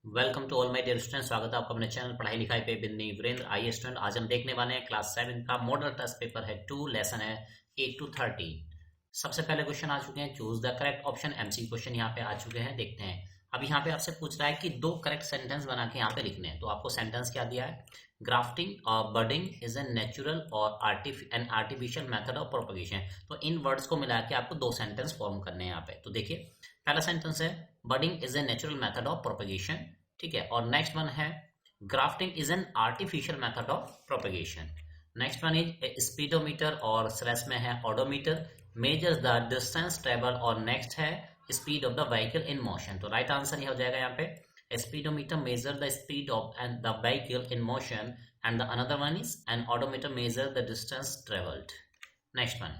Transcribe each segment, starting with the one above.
Welcome to all my dear student. स्वागत है आपका अपने चैनल पढ़ाई लिखाई पे बिंदी वीरेंद्र। आइए स्टूडेंट, आज हम देखने वाले हैं क्लास 7 का मॉडल टेस्ट पेपर है 2, लेसन है 8 to 13। सबसे पहले क्वेश्चन आ चुके हैं, choose the correct option. MC question यहाँ पे आ चुके हैं, देखते हैं। अब यहाँ पे आपसे पूछ रहा है कि दो करेक्ट सेंटेंस बना के यहाँ पे लिखने हैं। तो आपको सेंटेंस क्या दिया है, ग्राफ्टिंग और बर्डिंग इज ए नेचुरल और N artificial method of propagation. तो इन वर्ड्स को मिला के आपको दो सेंटेंस फॉर्म करने हैं यहाँ पे। तो देखिए, पहला सेंटेंस है budding is a natural method of propagation, ठीक है। और नेक्स्ट वन है grafting is an artificial method of propagation. Next one is speedometer और स्लैश में है odometer measures the distance travel, और नेक्स्ट है speed of the vehicle in motion. तो राइट आंसर ये हो जाएगा यहाँ पे speedometer measure the speed of and the vehicle in motion, and the another one is N odometer measure the distance travelled. Next one,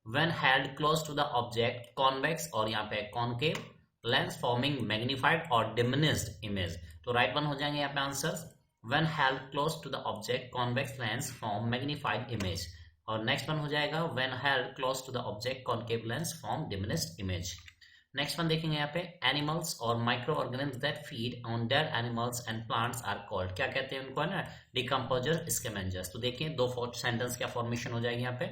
when held close to the object convex और यहाँ पे concave lens forming magnified और diminished image। तो right one हो जाएंगे यहाँ पे answer, when held close to the object convex lens form magnified image, और नेक्स्ट वन हो जाएगा when held close to the object concave lens form diminished image। Next one देखेंगे यहाँ पे एनिमल्स और micro organisms that feed on dead animals and plants are called, क्या कहते हैं उनको, है ना, डिकम्पोजर्स स्कैवेंजर्स। तो देखिए दो सेंटेंस क्या फॉर्मेशन हो जाएगी यहाँ पे,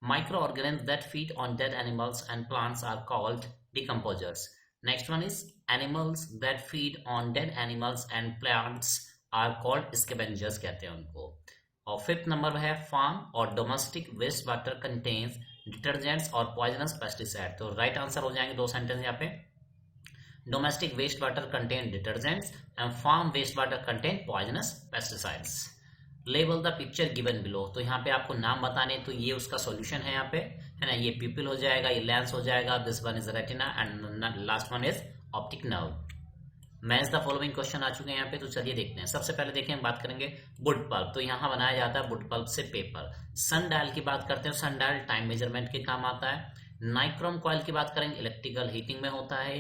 microorganisms that feed on dead animals and plants are called decomposers. Next one is animals that feed on dead animals and plants are called scavengers, कहते हैं उनको। और फिफ्थ नंबर है फार्म और domestic waste water contains detergents और poisonous pesticide. तो right answer हो जाएंगे दो सेंटेंस यहाँ पे, domestic waste water contain detergents and farm waste water contain poisonous pesticides. Label the picture given below, तो यहाँ पे आपको नाम बताने, तो ये उसका सॉल्यूशन है यहाँ पे, है ना। ये पीपल हो जाएगा, ये लेंस हो जाएगा, this one is retina and last one is optic nerve. Match the following question आ चुके हैं यहाँ पे। तो चलिए देखते हैं। सबसे पहले देखिए, हम बात करेंगे वुड पल्प। तो यहाँ बनाया जाता है वुड पल्प से पेपर। सन डायल की बात करते हैं, सन डायल टाइम मेजरमेंट के काम आता है। नाइक्रोम कॉइल की बात करेंगे, इलेक्ट्रिकल हीटिंग में होता है।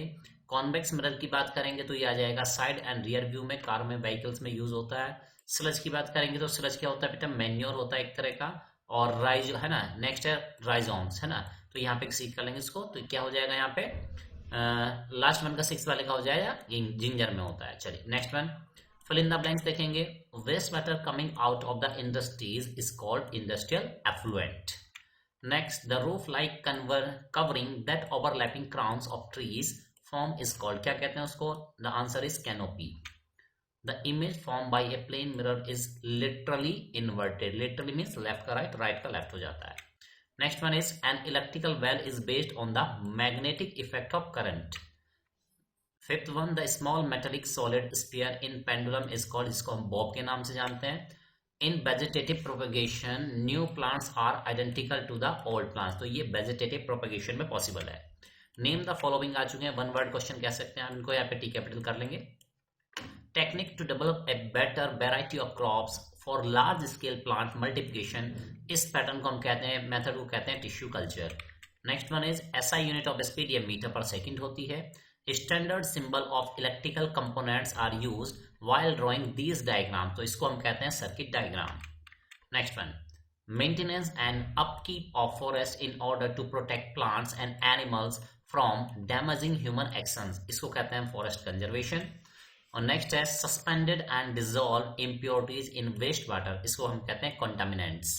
कॉन्वेक्स मिरर की बात करेंगे तो ये आ जाएगा साइड एंड रियर व्यू में, कार में, व्हीकल्स में यूज होता है। स्लज की बात करेंगे तो स्लज क्या होता है बेटा, मैन्योर होता है एक तरह का। और राइज, है ना, नेक्स्ट है राइजोम्स, है ना। तो यहाँ पे सीख कर लेंगे इसको, तो क्या हो जाएगा यहाँ पे, लास्ट वन का सिक्स वाले का हो जाएगा जिंजर में होता है। चलिए next one, fill in the blanks देखेंगे। Waste water coming out of the industries is called industrial effluent. Next, the roof like covering that overlapping crowns of trees form is called, क्या कहते हैं उसको, the answer is canopy. The image formed by a plane mirror is literally inverted. Literally means left का right, right का left हो जाता है। Next one is an electrical well is based on the magnetic effect of current. Fifth one, the small metallic solid sphere in pendulum is called, इसको हम Bob के नाम से जानते हैं। In vegetative propagation, new plants are identical to the old plants। तो ये vegetative propagation में possible है। Name the following आ चुके हैं, वन वर्ड क्वेश्चन कह सकते हैं इनको, यहाँ पे टी कैपिटल कर लेंगे। Technique to develop a better variety of crops for large scale plant multiplication, इस पैटर्न को हम कहते हैं, मेथड को कहते हैं tissue culture. Next one is SI unit of speed, ये मीटर पर सेकंड होती है। Standard symbol of electrical components are used while drawing these diagram, तो इसको हम कहते हैं circuit diagram. Next one, maintenance and upkeep of forest in order to protect plants and animals from damaging human actions, इसको कहते हैं forest conservation. और next है suspended and dissolve impurities in waste water, इसको हम कहते हैं contaminants.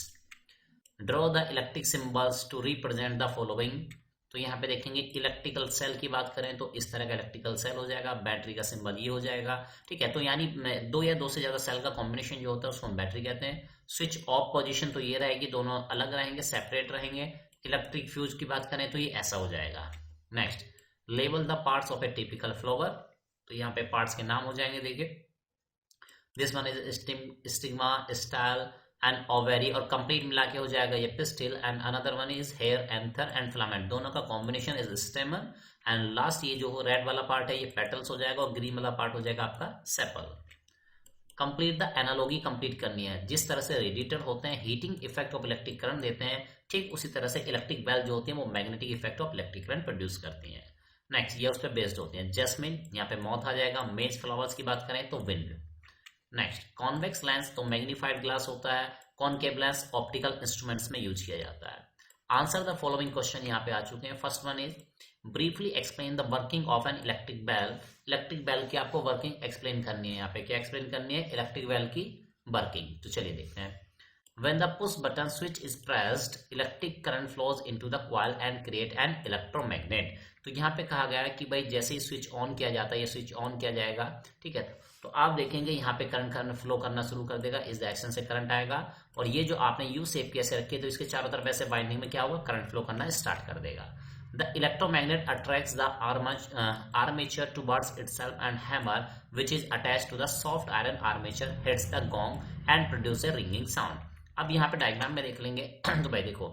Draw the electric symbols to represent the following, तो यहाँ पे देखेंगे इलेक्ट्रिकल सेल की बात करें तो इस तरह का इलेक्ट्रिकल सेल हो जाएगा, बैटरी का सिंबल ये हो जाएगा, ठीक है। तो यानी दो या दो से ज्यादा सेल का कॉम्बिनेशन जो होता है उसको हम बैटरी कहते हैं। स्विच ऑफ पोजीशन तो ये रहेगी, दोनों अलग रहेंगे, सेपरेट रहेंगे। इलेक्ट्रिक फ्यूज की बात करें तो ये ऐसा हो जाएगा। Next, label the parts of A typical flower, तो यहाँ पे पार्ट्स के नाम हो जाएंगे, देखिए this one is stigma, style and ovary, और कंप्लीट मिला के हो जाएगा ये pistil, and another one is here, anther and filament, दोनों का कॉम्बिनेशन इज स्टेमन, एंड लास्ट ये जो रेड वाला पार्ट है ये पेटल्स हो जाएगा, और ग्रीन वाला पार्ट हो जाएगा आपका sepal. Complete the analogy complete करनी है, जिस तरह से रेडिएटर होते हैं heating effect of electric current देते हैं, ठीक उसी तरह से इलेक्ट्रिक बेल जो होती है वो magnetic effect of electric current produce करती है। नेक्स्ट, ये उस पर बेस्ड होती हैं। जैस्मिन, यहाँ पे मॉथ आ जाएगा। मेज फ्लावर्स की बात करें तो विंड। नेक्स्ट, कॉन्वेक्स लेंस तो मैग्नीफाइड ग्लास होता है, कॉनकेव लेंस ऑप्टिकल इंस्ट्रूमेंट्स में यूज किया जाता है। आंसर द फॉलोइंग क्वेश्चन यहाँ पे आ चुके हैं। First one is briefly explain the working of an electric bell. Electric bell की आपको वर्किंग एक्सप्लेन करनी है। यहाँ पे क्या एक्सप्लेन करनी है? इलेक्ट्रिक बेल की वर्किंग। तो चलिए देखते हैं। When the push button switch is pressed, electric current flows into the coil and create an electromagnet। तो यहाँ पे कहा गया है कि भाई जैसे ही स्विच ऑन किया जाता है, ये स्विच ऑन किया जाएगा, ठीक है, तो आप देखेंगे यहाँ पे करंट फ्लो करना शुरू कर देगा, इस डायरेक्शन से करंट आएगा, और ये जो आपने यू शेप कैसे रखी है तो इसके चारों तरफ ऐसे वाइंडिंग में क्या होगा? करंट फ्लो करना स्टार्ट कर देगा। The electromagnet attracts the armature towards itself and hammer, which is attached to the soft iron armature, hits the gong and produce a ringing sound। अब यहाँ पे डायग्राम में देख लेंगे तो भाई देखो,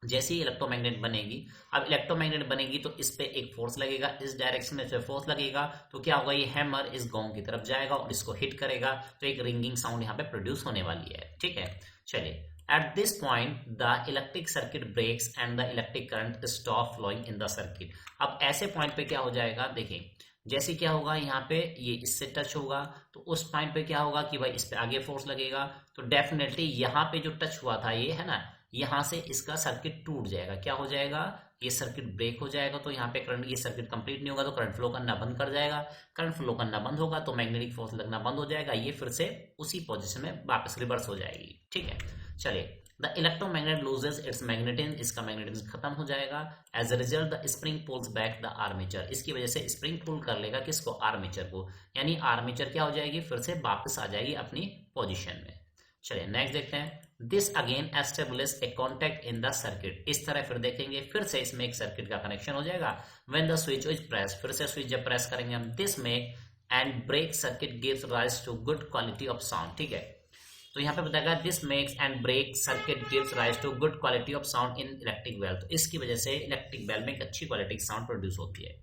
जैसे ही इलेक्ट्रोमैग्नेट बनेगी, अब इलेक्ट्रोमैग्नेट बनेगी तो इस पे एक फोर्स लगेगा, इस डायरेक्शन में फोर्स लगेगा, तो क्या होगा? ये हैमर इस गोंग की तरफ जाएगा और इसको हिट करेगा, तो एक रिंगिंग साउंड यहाँ पे प्रोड्यूस होने वाली है। ठीक है, चलिए। At this point, the electric circuit breaks and the electric current stop flowing in the circuit। अब ऐसे पॉइंट पे क्या हो जाएगा? देखिए, जैसे क्या होगा, यहाँ पे ये इससे टच होगा, तो उस पॉइंट पे क्या होगा कि भाई इस पे आगे फोर्स लगेगा, तो डेफिनेटली यहाँ पे जो टच हुआ था ये है ना, यहाँ से इसका सर्किट टूट जाएगा। क्या हो जाएगा? ये सर्किट ब्रेक हो जाएगा, तो यहाँ पे करंट, ये सर्किट कंप्लीट नहीं होगा तो करंट फ्लो करना बंद कर जाएगा। करंट फ्लो करना बंद होगा तो मैग्नेटिक फोर्स लगना बंद हो जाएगा, ये फिर से उसी पोजीशन में वापस रिवर्स हो जाएगी। ठीक है, चलिए। The electromagnet loses its magnetism, इसका मैग्नेटिज्म खत्म हो जाएगा। As a result the spring pulls back the armature, इसकी वजह से स्प्रिंग पुल कर लेगा किसको? आर्मेचर को, यानी आर्मेचर क्या हो जाएगी? फिर से वापस आ जाएगी अपनी पोजीशन में। चलिए नेक्स्ट देखते हैं। This again establish A contact in the circuit, इस तरह फिर देखेंगे, फिर से इसमें एक सर्किट का कनेक्शन हो जाएगा। When the switch is press, फिर से स्विच जब प्रेस करेंगे हम, this make and break circuit gives rise to good quality of sound. ठीक है, तो यहाँ पे बताएगा this makes and break circuit gives rise to good quality of sound in electric bell, तो इसकी वजह से इलेक्ट्रिक बेल में एक अच्छी क्वालिटी की साउंड प्रोड्यूस होती है।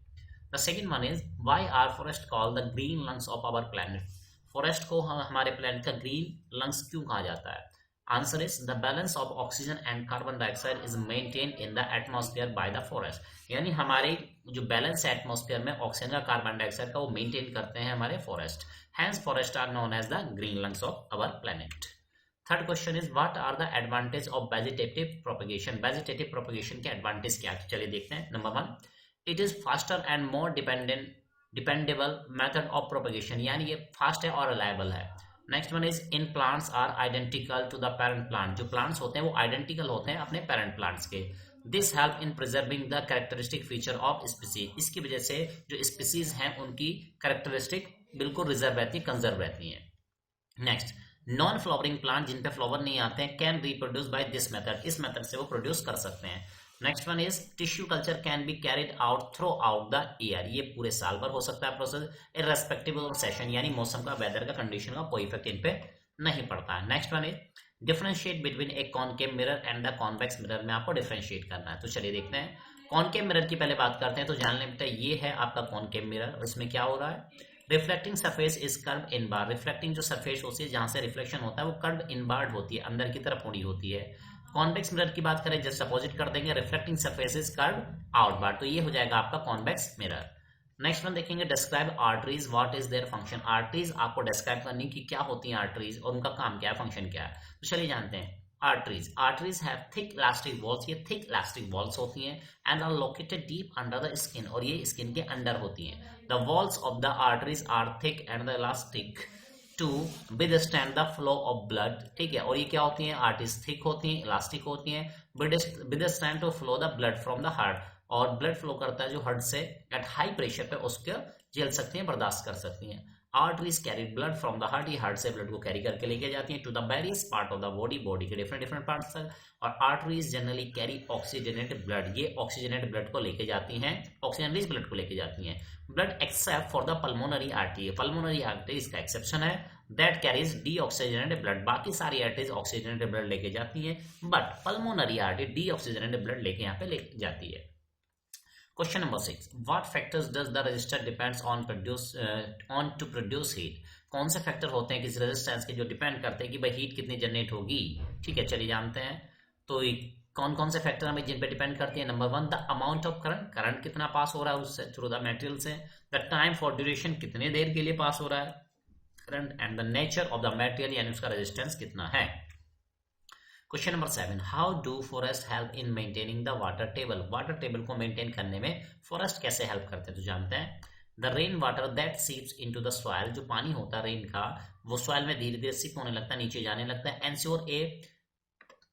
The second one is why are forest called the green lungs of our planet. Forest को हमारे प्लैनेट का ग्रीन लंग्स क्यों कहा जाता है? Answer is the balance of oxygen and carbon dioxide is maintain in the atmosphere by the forest, यानी हमारे जो बैलेंस है एटमॉस्फेयर में ऑक्सीजन का, कार्बन डाइऑक्साइड का, वो मेंटेन करते हैं हमारे forest. Hence forest are known as the green lungs of our planet. Third question is what are the advantage of vegetative propagation. Vegetative propagation के एडवांटेज क्या है? चलिए देखते हैं। Number 1, it is faster and more dependable method of propagation, यानी ये fast है और रिलायबल है। Next one is in plants are identical to the parent plant, जो प्लांट्स होते हैं वो आइडेंटिकल होते हैं अपने पेरेंट प्लांट्स के। This help in preserving the characteristic feature of species, इसकी वजह से जो स्पीसीज हैं उनकी कैरेक्टरिस्टिक बिल्कुल रिजर्व रहती है, कंजर्व रहती है। नेक्स्ट, नॉन फ्लावरिंग प्लांट, जिन पे फ्लावर नहीं आते हैं, can reproduce by this method, इस मेथड से वो प्रोड्यूस कर सकते हैं। Next one is tissue culture can be carried out through out the year, ये पूरे साल भर हो सकता है प्रोसेस, इररेस्पेक्टिव ऑफ सेशन, यानी मौसम का, वेदर का, कंडीशन का कोई इफेक्ट इन पे नहीं पड़ता है। Next one is differentiate between A concave mirror and the convex mirror, में आपको डिफरेंशिएट करना है। तो चलिए देखते हैं। कॉनकेव मिरर की पहले बात करते हैं, तो जान लेते हैं ये है आपका कॉनकेव मिरर, और इसमें क्या हो रहा है? रिफ्लेक्टिंग सरफेस इज कर्व इनबार, रिफ्लेक्टिंग जो सरफेस होती है जहां से रिफ्लेक्शन होता है वो कर्व इनबार्ड होती है, अंदर की तरफ मुड़ी होती है। कॉन्वेक्स मिरर की बात करें, जस्ट अपोजिट कर देंगे, रिफ्लेक्टिंग सरफेस इज कर्व आउटबार्ड, तो ये हो जाएगा आपका कॉन्वेक्स मिरर। नेक्स्ट वन देखेंगे, describe arteries, what is their function. Arteries आपको डिस्क्राइब करनी कि क्या होती हैं आर्टरीज और उनका काम क्या है, फंक्शन क्या है। तो चलिए जानते हैं। Arteries have thick elastic walls, ये थिक इलास्टिक वॉल्स होती हैं, and are located deep under the skin, और ये स्किन के अंडर होती हैं। The walls of the arteries are thick and the elastic to withstand the flow of blood. ठीक है, और ये क्या होती हैं? आर्टरीज थिक होती हैं, इलास्टिक होती हैं, withstand to flow the blood from the heart, और ब्लड फ्लो करता है जो हार्ट से एट हाई प्रेशर पे, उसको झेल सकती हैं, बर्दाश्त कर सकती हैं। Arteries carry blood from the heart, ये हार्ट से ब्लड को कैरी करके लेके जाती हैं to the various part of the body, body के डिफरेंट डिफरेंट पार्ट्स तक। और arteries generally carry oxygenated blood, ये ऑक्सीजनेटेड ब्लड को लेके जाती हैं, ऑक्सीजन रिच ब्लड को लेके जाती हैं। Blood except for the pulmonary artery, pulmonary artery इसका एक्सेप्शन है, दैट कैरीज डीऑक्सीजनेटेड ब्लड, बाकी सारी आर्टरीज ऑक्सीजनेटेड ब्लड लेके जाती हैं, but pulmonary artery deoxygenated blood लेके यहाँ पे ले जाती है। Question number 6. What factors does the resistor depends on to produce heat? कौन से फैक्टर होते हैं किस रेजिस्टेंस के जो डिपेंड करते हैं कि भाई हीट कितनी जनरेट होगी। ठीक है, चलिए जानते हैं। तो कौन कौन से फैक्टर हमें जिन पे डिपेंड करते हैं? Number 1, the amount of current, current कितना पास हो रहा है उससे थ्रू द मटेरियल से। द टाइम फॉर ड्यूरेशन, कितने देर के लिए पास हो रहा है current, and the nature of the material, यानी उसका रेजिस्टेंस कितना है। Question number 7, how do forest help in maintaining the water table. Water table को मेंटेन करने में फॉरेस्ट कैसे हेल्प करते हैं? तो जानते हैं। The rain water that seeps into the soil, जो पानी होता है रेन का वो सॉइल में धीरे धीरे सिप होने लगता है, नीचे जाने लगता है। एंश्योर ए,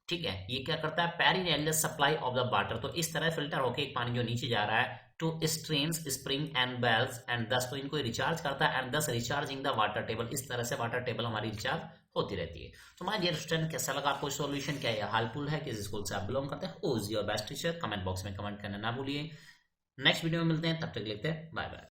ठीक है, ये क्या करता है, पेरिनेलियस सप्लाई ऑफ द वाटर, तो इस तरह फिल्टर होके एक पानी जो नीचे जा रहा है two streams spring and bells and thus, तो इनको रिचार्ज करता है एंड दस रिचार्जिंग द वाटर टेबल, इस तरह से वाटर टेबल हमारी रिचार्ज होती रहती है। तो माय डियर स्टूडेंट, कैसा लगा आपको सॉल्यूशन, क्या ये हेल्पफुल है, किस स्कूल से आप बिलोंग करते हैं, who is your best teacher, comment box में कमेंट करना ना भूलिए। नेक्स्ट वीडियो में मिलते हैं, तब तक लिखते हैं बाय बाय।